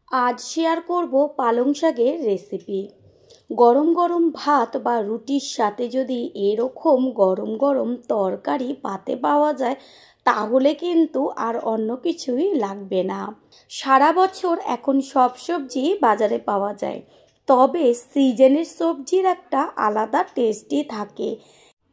আজ শেয়ার করব পালং শাকের রেসিপি। গরম গরম ভাত বা রুটির সাথে যদি এরকম গরম গরম তরকারি পাতে পাওয়া যায় তাহলে কিন্তু আর অন্য কিছুই লাগবে না। সারা বছর এখন সব সবজি বাজারে পাওয়া যায়, তবে সিজনের সবজির একটা আলাদা টেস্টই থাকে।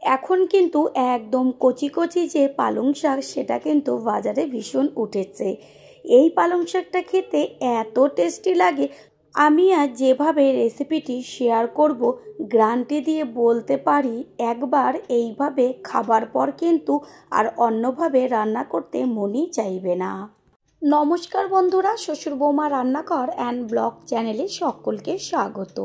এখন কিন্তু একদম কচি কচি যে পালং শাক সেটা কিন্তু বাজারে ভীষণ উঠেছে। এই পালং শাকটা খেতে এত টেস্টি লাগে, আমি আজ যেভাবে রেসিপিটি শেয়ার করব গ্যারান্টি দিয়ে বলতে পারি একবার এইভাবে খাবার পর কিন্তু আর অন্যভাবে রান্না করতে মনই চাইবে না। নমস্কার বন্ধুরা, শ্বশুর বৌমা রান্নাঘর অ্যান্ড ব্লগ চ্যানেলে সকলকে স্বাগত।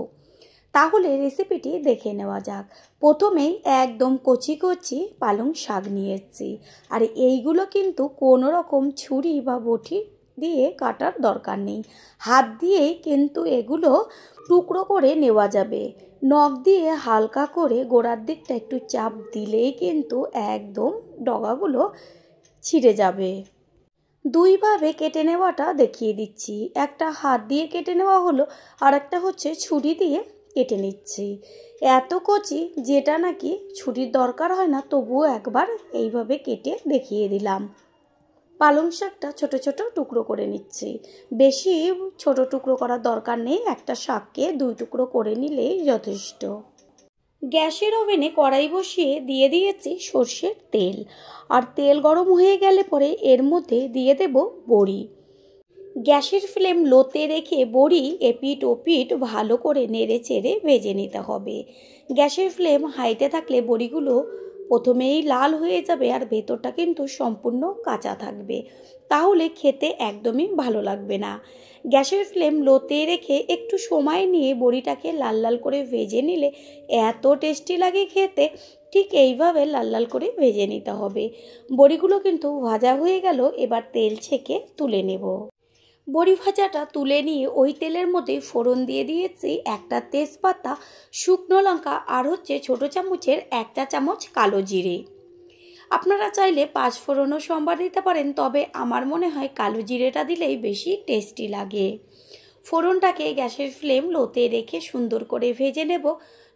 তাহলে রেসিপিটি দেখে নেওয়া যাক। প্রথমেই একদম কচি কচি পালং শাক নিয়েছি, আর এইগুলো কিন্তু কোনো রকম ছুরি বা বটি দিয়ে কাটার দরকার নেই, হাত দিয়েই কিন্তু এগুলো টুকরো করে নেওয়া যাবে। নখ দিয়ে হালকা করে গোড়ার দিকটা একটু চাপ দিলেই কিন্তু একদম ডগাগুলো ছিঁড়ে যাবে। দুইভাবে কেটে নেওয়াটা দেখিয়ে দিচ্ছি, একটা হাত দিয়ে কেটে নেওয়া হলো, আর একটা হচ্ছে ছুরি দিয়ে কেটে নিচ্ছি। এত কচি যেটা নাকি ছুরির দরকার হয় না, তবুও একবার এইভাবে কেটে দেখিয়ে দিলাম। পালং শাকটা ছোট ছোট টুকরো করে নিচ্ছি, বেশি ছোট টুকরো করার দরকার নেই, একটা শাককে দুই টুকরো করে নিলেই যথেষ্ট। গ্যাসের ওভেনে কড়াই বসিয়ে দিয়ে দিয়েছি সর্ষের তেল, আর তেল গরম হয়ে গেলে পরে এর মধ্যে দিয়ে দেব বড়ি। গ্যাসের ফ্লেম লোতে রেখে বড়ি এপিট ওপিট ভালো করে নেড়ে চেড়ে ভেজে নিতে হবে। গ্যাসের ফ্লেম হাইতে থাকলে বড়িগুলো প্রথমেই লাল হয়ে যাবে, আর ভেতরটা কিন্তু সম্পূর্ণ কাঁচা থাকবে, তাহলে খেতে একদমই ভালো লাগবে না। গ্যাসের ফ্লেম লোতে রেখে একটু সময় নিয়ে বড়িটাকে লাল লাল করে ভেজে নিলে এত টেস্টি লাগে খেতে। ঠিক এইভাবে লাল লাল করে ভেজে নিতে হবে। বড়িগুলো কিন্তু ভাজা হয়ে গেল, এবার তেল ছেঁকে তুলে নেব। বড়ি ভাজাটা তুলে নিয়ে ওই তেলের মধ্যে ফোড়ন দিয়ে দিয়েছি একটা তেজপাতা, শুকনো লঙ্কা, আর হচ্ছে ছোটো চামচের 1 চা চামচ কালো জিরে। আপনারা চাইলে 5 ফোড়নও সম্বার দিতে পারেন, তবে আমার মনে হয় কালো জিরেটা দিলেই বেশি টেস্টি লাগে। ফোড়নটাকে গ্যাসের ফ্লেম লোতে রেখে সুন্দর করে ভেজে নেব।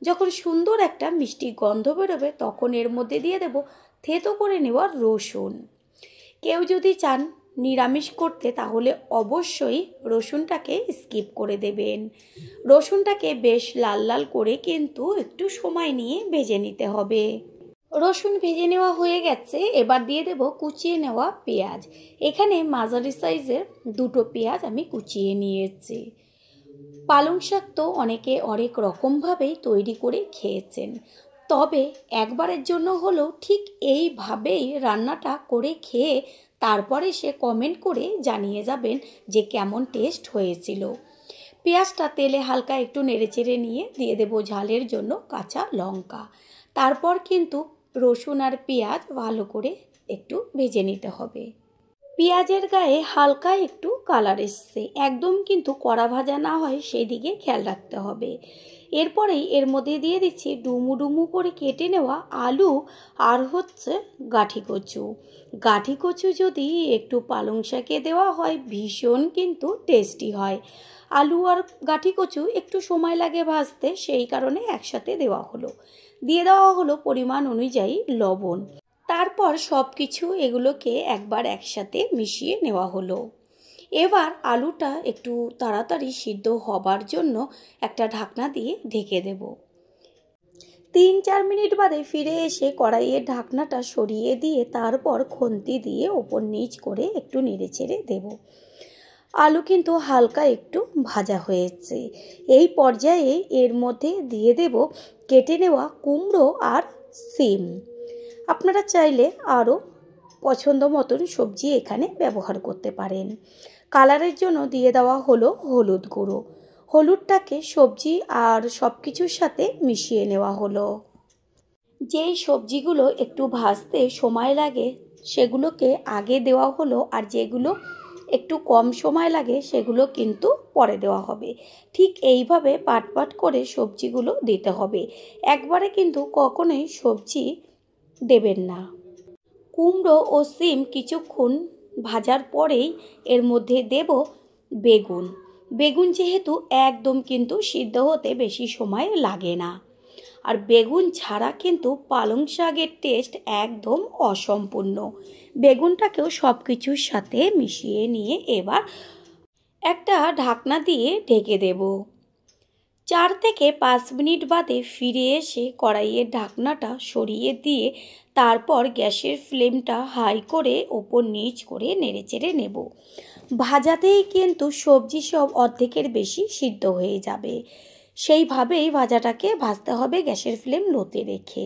যখন সুন্দর একটা মিষ্টি গন্ধ বেরোবে তখন এর মধ্যে দিয়ে দেব থেতো করে নেওয়া রসুন। কেউ যদি চান নিরামিষ করতে তাহলে অবশ্যই রসুনটাকে স্কিপ করে দেবেন। রসুনটাকে বেশ লাল লাল করে কিন্তু একটু সময় নিয়ে ভেজে নিতে হবে। রসুন ভেজে নেওয়া হয়ে গেছে, এবার দিয়ে দেব কুচিয়ে নেওয়া পেঁয়াজ। এখানে মাঝারি সাইজের 2টো পেঁয়াজ আমি কুচিয়ে নিয়েছি। পালং শাক তো অনেকে অনেক রকমভাবেই তৈরি করে খেয়েছেন, তবে একবারের জন্য হলেও ঠিক এইভাবেই রান্নাটা করে খেয়ে তারপরে সে কমেন্ট করে জানিয়ে যাবেন যে কেমন টেস্ট হয়েছিল। পেঁয়াজটা তেলে হালকা একটু নেড়েচেড়ে নিয়ে দিয়ে দেব ঝালের জন্য কাঁচা লঙ্কা। তারপর কিন্তু রসুন আর পেঁয়াজ ভালো করে একটু ভেজে নিতে হবে। পেঁয়াজের গায়ে হালকা একটু কালার এসছে, একদম কিন্তু কড়া ভাজা না হয় সেই দিকে খেয়াল রাখতে হবে। এরপরেই এর মধ্যে দিয়ে দিচ্ছি ডুমু ডুমু করে কেটে নেওয়া আলু, আর হচ্ছে গাঁঠি কচু। গাঁঠি কচু যদি একটু পালং শাকে দেওয়া হয় ভীষণ কিন্তু টেস্টি হয়। আলু আর গাঁঠি কচু একটু সময় লাগে ভাজতে, সেই কারণে একসাথে দেওয়া হলো। দিয়ে দেওয়া হলো পরিমাণ অনুযায়ী লবণ। তারপর সব কিছু এগুলোকে একবার একসাথে মিশিয়ে নেওয়া হলো। এবার আলুটা একটু তাড়াতাড়ি সিদ্ধ হবার জন্য একটা ঢাকনা দিয়ে ঢেকে দেব। 3-4 মিনিট বাদে ফিরে এসে কড়াইয়ের ঢাকনাটা সরিয়ে দিয়ে তারপর খুন্তি দিয়ে ওপর নিচ করে একটু নেড়েচেড়ে দেব। আলু কিন্তু হালকা একটু ভাজা হয়েছে। এই পর্যায়ে এর মধ্যে দিয়ে দেব কেটে নেওয়া কুমড়ো আর সিম। আপনারা চাইলে আরও পছন্দ মতন সবজি এখানে ব্যবহার করতে পারেন। কালারের জন্য দিয়ে দেওয়া হলো হলুদ গুঁড়ো। হলুদটাকে সবজি আর সব কিছুর সাথে মিশিয়ে নেওয়া হলো। যেই সবজিগুলো একটু ভাজতে সময় লাগে সেগুলোকে আগে দেওয়া হলো, আর যেগুলো একটু কম সময় লাগে সেগুলো কিন্তু পরে দেওয়া হবে। ঠিক এইভাবে পাট পাট করে সবজিগুলো দিতে হবে, একবারে কিন্তু কখনোই সবজি দেবেন না। কুমড়ো ও সিম কিছুক্ষণ ভাজার পরেই এর মধ্যে দেব বেগুন। বেগুন যেহেতু একদম কিন্তু সিদ্ধ হতে বেশি সময় লাগে না, আর বেগুন ছাড়া কিন্তু পালং শাকের টেস্ট একদম অসম্পূর্ণ। বেগুনটাকেও সব কিছুর সাথে মিশিয়ে নিয়ে এবার একটা ঢাকনা দিয়ে ঢেকে দেব। 4 থেকে 5 মিনিট বাদে ফিরে এসে কড়াইয়ের ঢাকনাটা সরিয়ে দিয়ে তারপর গ্যাসের ফ্লেমটা হাই করে ওপর নিচ করে নেড়েচেড়ে নেব। ভাজাতেই কিন্তু সবজি সব অর্ধেকের বেশি সিদ্ধ হয়ে যাবে, সেইভাবেই ভাজাটাকে ভাজতে হবে গ্যাসের ফ্লেম লোতে রেখে।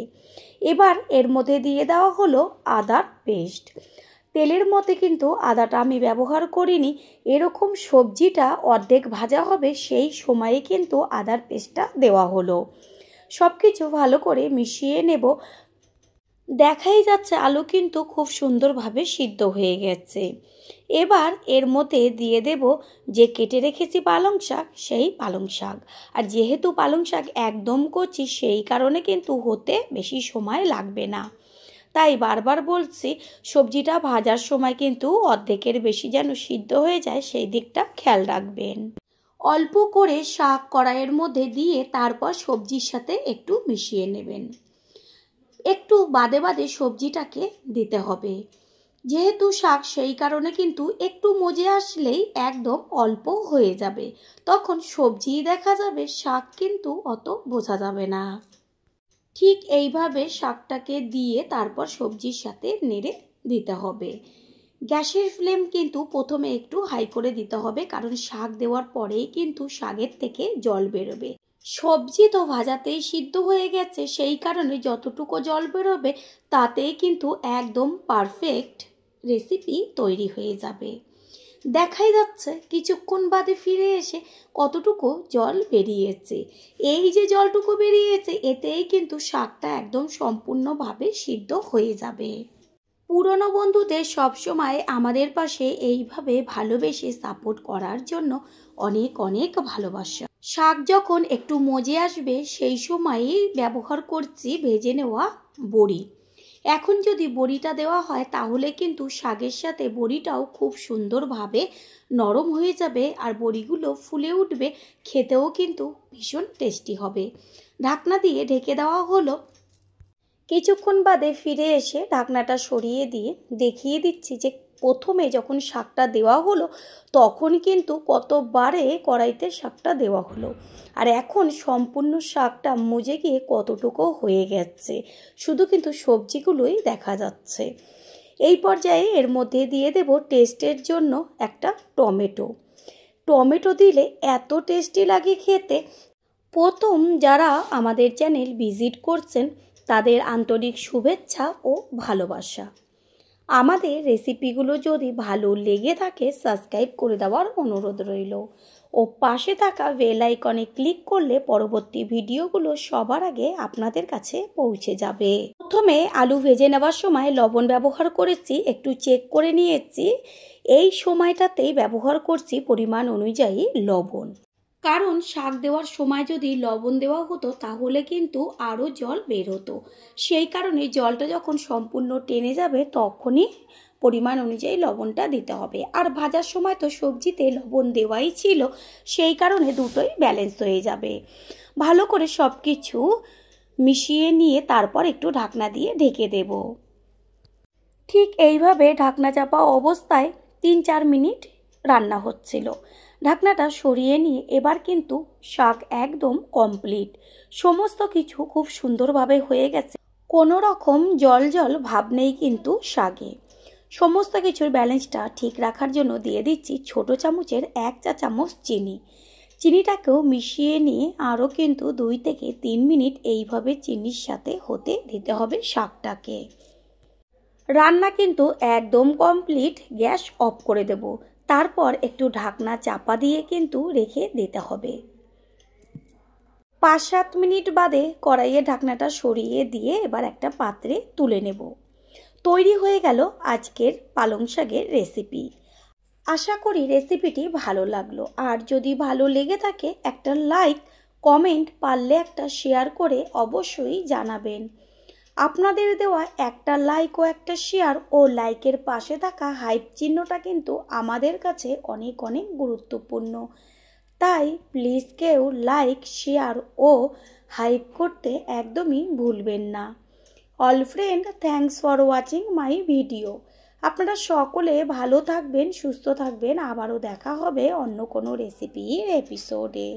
এবার এর মধ্যে দিয়ে দেওয়া হলো আদার পেস্ট। তেলের মধ্যে কিন্তু আদাটা আমি ব্যবহার করিনি, এরকম সবজিটা অর্ধেক ভাজা হবে সেই সময়ে কিন্তু আদার পেস্টটা দেওয়া হলো। সব কিছু ভালো করে মিশিয়ে নেব। দেখাই যাচ্ছে আলু কিন্তু খুব সুন্দরভাবে সিদ্ধ হয়ে গেছে। এবার এর মধ্যে দিয়ে দেব যে কেটে রেখেছি পালং শাক, সেই পালং শাক। আর যেহেতু পালং শাক একদম কচি, সেই কারণে কিন্তু হতে বেশি সময় লাগবে না। তাই বারবার বলছি, সবজিটা ভাজার সময় কিন্তু অর্ধেকের বেশি যেন সিদ্ধ হয়ে যায় সেই দিকটা খেয়াল রাখবেন। অল্প করে শাক কড়াইয়ের মধ্যে দিয়ে তারপর সবজির সাথে একটু মিশিয়ে নেবেন। একটু বাদে বাদে সবজিটাকে দিতে হবে, যেহেতু শাক সেই কারণে কিন্তু একটু মজে আসলেই একদম অল্প হয়ে যাবে, তখন সবজি দেখা যাবে, শাক কিন্তু অত বোঝা যাবে না। ঠিক এইভাবে শাকটাকে দিয়ে তারপর সবজির সাথে নেড়ে দিতে হবে। গ্যাসের ফ্লেম কিন্তু প্রথমে একটু হাই করে দিতে হবে, কারণ শাক দেওয়ার পরেই কিন্তু শাকের থেকে জল বেরোবে। সবজি তো ভাজাতেই সিদ্ধ হয়ে গেছে, সেই কারণে যতটুকু জল বেরোবে তাতেই কিন্তু একদম পারফেক্ট রেসিপি তৈরি হয়ে যাবে। দেখাই যাচ্ছে কিছুক্ষণ বাদে ফিরে এসে কতটুকু জল বেরিয়েছে। এই যে জলটুকু বেরিয়েছে, এতেই কিন্তু শাকটা একদম সম্পূর্ণভাবে সিদ্ধ হয়ে যাবে। পুরনো বন্ধুদের সবসময় আমাদের পাশে এইভাবে ভালোবেসে সাপোর্ট করার জন্য অনেক অনেক ভালোবাসা। শাক যখন একটু মজে আসবে সেই সময়ই ব্যবহার করছি ভেজে নেওয়া বড়ি। এখন যদি বড়িটা দেওয়া হয় তাহলে কিন্তু শাকের সাথে বড়িটাও খুব সুন্দরভাবে নরম হয়ে যাবে, আর বড়িগুলো ফুলে উঠবে, খেতেও কিন্তু ভীষণ টেস্টি হবে। ঢাকনা দিয়ে ঢেকে দেওয়া হলো। কিছুক্ষণ বাদে ফিরে এসে ঢাকনাটা সরিয়ে দিয়ে দেখিয়ে দিচ্ছি যে প্রথমে যখন শাকটা দেওয়া হলো তখন কিন্তু কতবারে কড়াইতে শাকটা দেওয়া হলো, আর এখন সম্পূর্ণ শাকটা মজে গিয়ে কতটুকু হয়ে গেছে, শুধু কিন্তু সবজিগুলোই দেখা যাচ্ছে। এই পর্যায়ে এর মধ্যে দিয়ে দেব টেস্টের জন্য একটা টমেটো। টমেটো দিলে এত টেস্টি লাগে খেতে। প্রথম যারা আমাদের চ্যানেল ভিজিট করছেন তাদের আন্তরিক শুভেচ্ছা ও ভালোবাসা। আমাদের রেসিপিগুলো যদি ভালো লেগে থাকে সাবস্ক্রাইব করে দেওয়ার অনুরোধ রইল, ও পাশে থাকা বেল আইকনে ক্লিক করলে পরবর্তী ভিডিওগুলো সবার আগে আপনাদের কাছে পৌঁছে যাবে। প্রথমে আলু ভেজে নেওয়ার সময় লবণ ব্যবহার করেছি, একটু চেক করে নিয়েছি। এই সময়টাতেই ব্যবহার করছি পরিমাণ অনুযায়ী লবণ, কারণ শাক দেওয়ার সময় যদি লবণ দেওয়া হতো তাহলে কিন্তু আরও জল বের হতো। সেই কারণে জলটা যখন সম্পূর্ণ টেনে যাবে তখনই পরিমাণ অনুযায়ী লবণটা দিতে হবে। আর ভাজার সময় তো সবজিতে লবণ দেওয়াই ছিল, সেই কারণে দুটোই ব্যালেন্স হয়ে যাবে। ভালো করে সব কিছু মিশিয়ে নিয়ে তারপর একটু ঢাকনা দিয়ে ঢেকে দেব। ঠিক এইভাবে ঢাকনা চাপা অবস্থায় 3-4 মিনিট রান্না হচ্ছিল। ঢাকনাটা সরিয়ে নিয়ে এবার কিন্তু শাক একদম কমপ্লিট। সমস্ত কিছু খুব সুন্দরভাবে হয়ে গেছে, কোনো রকম জল জল ভাব নেই কিন্তু শাকে। সমস্ত কিছুর ব্যালেন্সটা ঠিক রাখার জন্য দিয়ে দিচ্ছি ছোট চামচের 1 চা চামচ চিনি। চিনিটাকেও মিশিয়ে নিয়ে আরও কিন্তু 2 থেকে 3 মিনিট এইভাবে চিনির সাথে হতে দিতে হবে শাকটাকে। রান্না কিন্তু একদম কমপ্লিট, গ্যাস অফ করে দেব। তারপর একটু ঢাকনা চাপা দিয়ে কিন্তু রেখে দিতে হবে। 5-7 মিনিট বাদে কড়াইয়ে ঢাকনাটা সরিয়ে দিয়ে এবার একটা পাত্রে তুলে নেব। তৈরি হয়ে গেল আজকের পালং শাকের রেসিপি। আশা করি রেসিপিটি ভালো লাগলো, আর যদি ভালো লেগে থাকে একটা লাইক, কমেন্ট, পারলে একটা শেয়ার করে অবশ্যই জানাবেন। আপনাদের দেওয়া একটা লাইক ও একটা শেয়ার ও লাইকের পাশে থাকা হাইপ চিহ্নটা কিন্তু আমাদের কাছে অনেক অনেক গুরুত্বপূর্ণ। তাই প্লিজ কেউ লাইক, শেয়ার ও হাইপ করতে একদমই ভুলবেন না। All friend, thanks for watching my video. আপনারা সকলে ভালো থাকবেন, সুস্থ থাকবেন। আবারও দেখা হবে অন্য কোনো রেসিপির এপিসোডে।